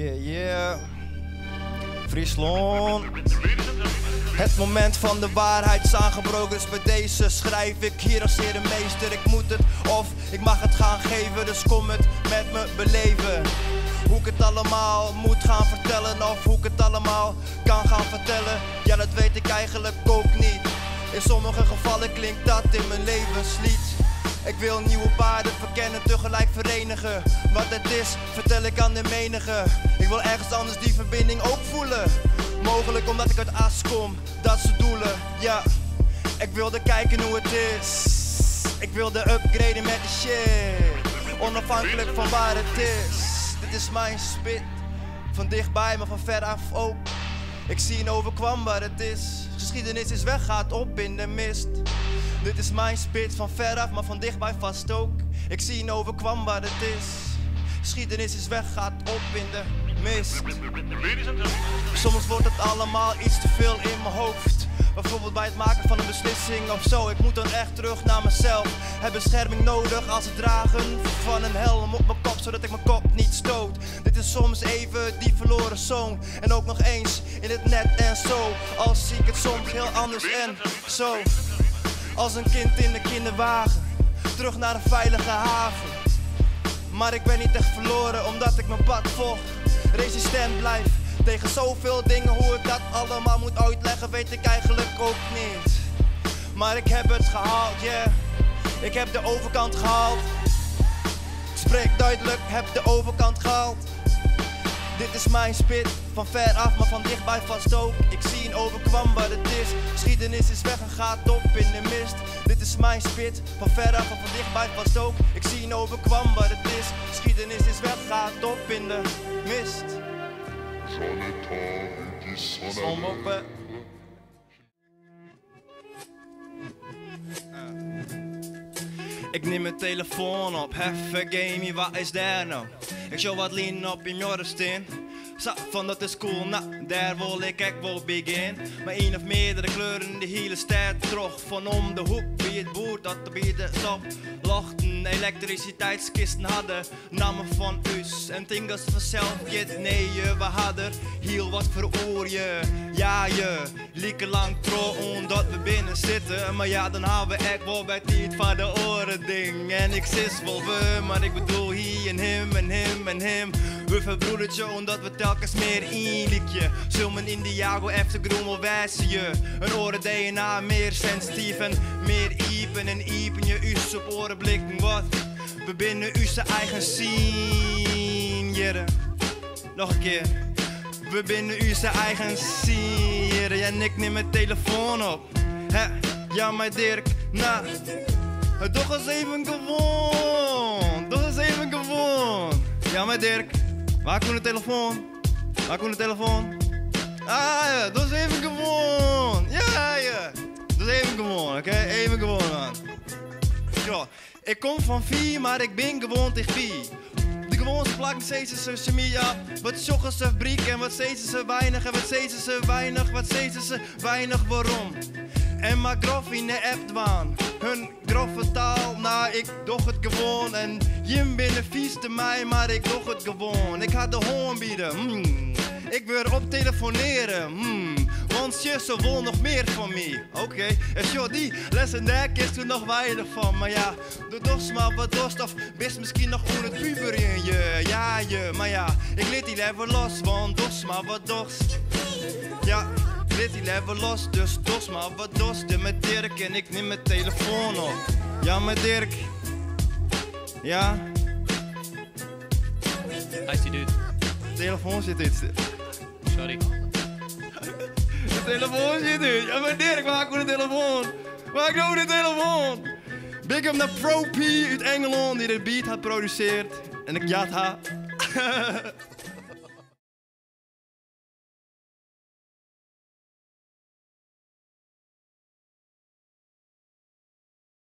Yeah. Friesland. Het moment van de waarheid is aangebroken, dus bij deze schrijf ik hier als herenmeester. Ik moet het of ik mag het gaan geven, dus kom het met me beleven. Hoe ik het allemaal moet gaan vertellen of hoe ik het allemaal kan gaan vertellen, ja dat weet ik eigenlijk ook niet. In sommige gevallen klinkt dat in mijn levenslied. Ik wil nieuwe paarden verkennen, tegelijk verenigen. Wat het is, vertel ik aan de menige. Ik wil ergens anders die verbinding ook voelen. Mogelijk omdat ik uit As kom, dat ze doelen, ja. Ik wilde kijken hoe het is. Ik wilde upgraden met de shit. Onafhankelijk van waar het is. Dit is mijn spit. Van dichtbij, maar van ver af ook. Ik zie en overkwam waar het is. Geschiedenis is weg, gaat op in de mist. Dit is mijn spit, van ver af, maar van dichtbij vast ook. Ik zie en overkwam waar het is. Geschiedenis is weg, gaat op in de mist. Soms wordt het allemaal iets te veel in mijn hoofd. Bijvoorbeeld bij het maken van een beslissing of zo. Ik moet dan echt terug naar mezelf. Heb bescherming nodig als het dragen van een helm op mijn kop, zodat ik mijn kop niet stoot. Dit is soms even die verloren zoon. En ook nog eens in het net en zo. Al zie ik het soms heel anders en zo. Als een kind in de kinderwagen, terug naar een veilige haven. Maar ik ben niet echt verloren, omdat ik mijn pad volg. Resistent blijf tegen zoveel dingen. Hoe ik dat allemaal moet uitleggen, weet ik eigenlijk ook niet. Maar ik heb het gehaald, yeah. Ik heb de overkant gehaald. Ik spreek duidelijk, heb de overkant gehaald. Dit is mijn spit, van ver af, maar van dichtbij vast ook. Ik zie en overkwam wat het is. Geschiedenis is weg en gaat op in de mist. Dit is mijn spit, van ver af, maar van dichtbij vast ook. Ik zie en overkwam wat het is. Geschiedenis is weg, gaat op in de mist. Zonmoppen. Ik neem mijn telefoon op, heffe gamey, wat is daar nou? Ik show wat lean op in Jorresteen. Zo, van dat is cool, nou, daar wil ik wel begin. Maar één of meerdere kleuren, de hele stad terug. Van om de hoek, wie het boert, dat de bieden stop. Lochten, elektriciteitskisten hadden, namen van us. En tingels vanzelf, get nee, we hadden heel wat voor oor je. Ja, je, lieke lang trouw, omdat we binnen zitten. Maar ja, dan houden we echt wel bij tijd van de oren ding. En ik zit wel we, maar ik bedoel hier en hem en hem en hem. We verbroedertje, omdat we telkens meer inlikje. Zullen in de jago efter groemel wijzen je. Een oren DNA meer sensitief en meer iepen. En iepen je us op oren blikken wat. We binnen u zijn eigen scene, jere. Nog een keer. We binnen u zijn eigen scene, jere. En ik neem mijn telefoon op. Hè, ja maar Dirk, nou. Doch eens even gewoon. Doch eens even gewoon. Ja maar Dirk. Waar komt de telefoon? Waar komt de telefoon? Ah ja, dat is even gewoon. Ja, ja. Dat is even gewoon, oké? Even gewoon, man. Ja, ik kom van 4, maar ik ben gewoon tegen 4. De gewoonste plakken steeds ze chemie. Wat zoeken ze briek en wat steeds ze weinig. En wat steeds ze weinig, wat steeds ze weinig. Waarom? En maar grof in de app-dwaan. Hun grove taal, nou ik doch het gewoon. En Jim binnen vies te mij, maar ik doch het gewoon. Ik had de hoorn bieden, ik wil op telefoneren, want je zo wil nog meer van mij. Oké, en zo die lessen daar is toen nog weinig van. Maar ja, doe doch maar wat dorst of best misschien nog onder het puber in je. Ja, maar ja, ik liet die even los, want dos maar wat dorst. Ja. Dit die leven los, dus dos maar wat dorst. Met Dirk en ik neem mijn telefoon op. Ja, met Dirk. Ja. Hij is die dude. De telefoon zit iets. Sorry. De telefoon zit iets. Ja, met Dirk, waar komt de telefoon? Waar komt de telefoon? Big up naar Pro P uit Engeland die de beat had geproduceerd. En ik jat haar.